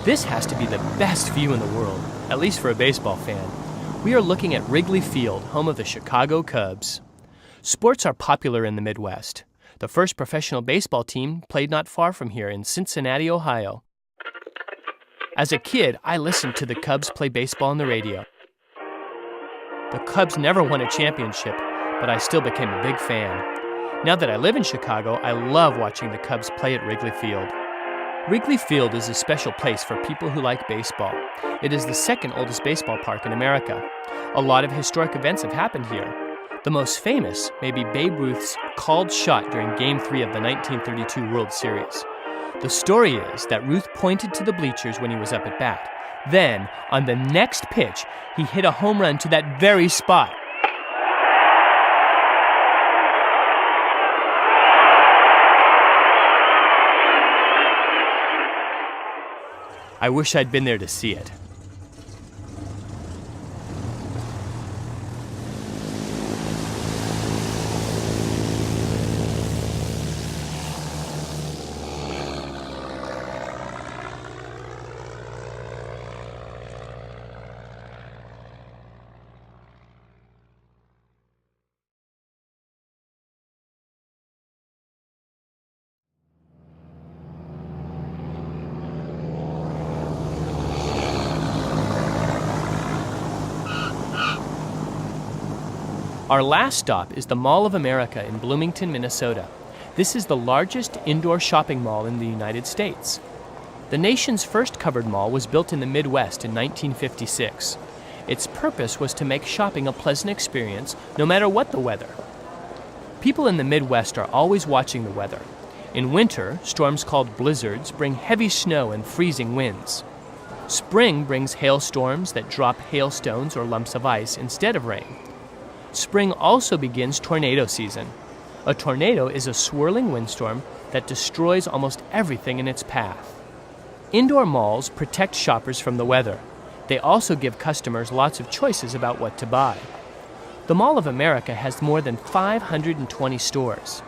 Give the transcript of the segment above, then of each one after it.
This has to be the best view in the world, at least for a baseball fan. We are looking at Wrigley Field, home of the Chicago Cubs. Sports are popular in the Midwest. The first professional baseball team played not far from here in Cincinnati, Ohio. As a kid, I listened to the Cubs play baseball on the radio. The Cubs never won a championship, but I still became a big fan. Now that I live in Chicago, I love watching the Cubs play at Wrigley Field. Wrigley Field is a special place for people who like baseball. It is the second oldest baseball park in America. A lot of historic events have happened here. The most famous may be Babe Ruth's called shot during Game 3 of the 1932 World Series. The story is that Ruth pointed to the bleachers when he was up at bat. Then, on the next pitch, he hit a home run to that very spot. I wish I'd been there to see it. Our last stop is the Mall of America in Bloomington, Minnesota. This is the largest indoor shopping mall in the United States. The nation's first covered mall was built in the Midwest in 1956. Its purpose was to make shopping a pleasant experience no matter what the weather. People in the Midwest are always watching the weather. In winter, storms called blizzards bring heavy snow and freezing winds. Spring brings hailstorms that drop hailstones or lumps of ice instead of rain. Spring also begins tornado season. A tornado is a swirling windstorm that destroys almost everything in its path. Indoor malls protect shoppers from the weather. They also give customers lots of choices about what to buy. The Mall of America has more than 520 stores.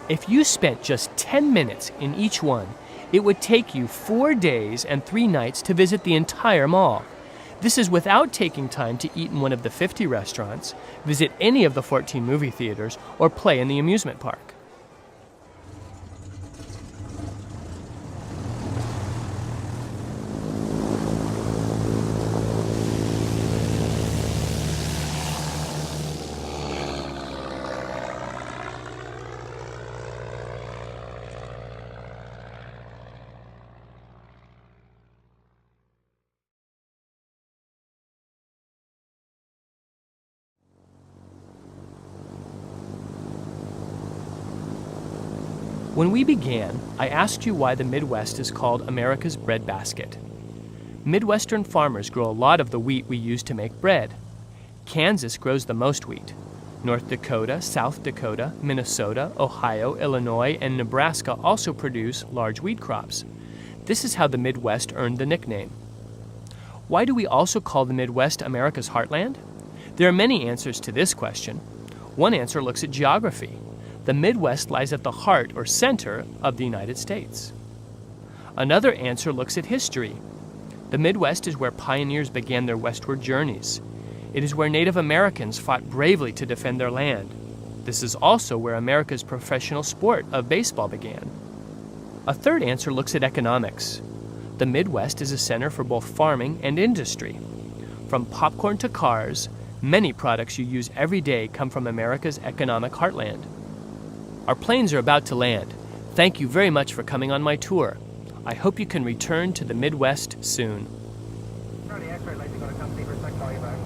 If you spent just 10 minutes in each one, it would take you 4 days and 3 nights to visit the entire mall. This is without taking time to eat in one of the 50 restaurants, visit any of the 14 movie theaters, or play in the amusement park. When we began, I asked you why the Midwest is called America's breadbasket. Midwestern farmers grow a lot of the wheat we use to make bread. Kansas grows the most wheat. North Dakota, South Dakota, Minnesota, Ohio, Illinois, and Nebraska also produce large wheat crops. This is how the Midwest earned the nickname. Why do we also call the Midwest America's heartland? There are many answers to this question. One answer looks at geography. The Midwest lies at the heart or center of the United States. Another answer looks at history. The Midwest is where pioneers began their westward journeys. It is where Native Americans fought bravely to defend their land. This is also where America's professional sport of baseball began. A third answer looks at economics. The Midwest is a center for both farming and industry. From popcorn to cars, many products you use every day come from America's economic heartland. Our planes are about to land. Thank you very much for coming on my tour. I hope you can return to the Midwest soon. Charlie X-ray, I'd like to go to company for a sec, call you back.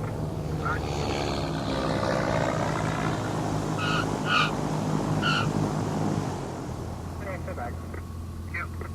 Charlie X-ray back. Thank you.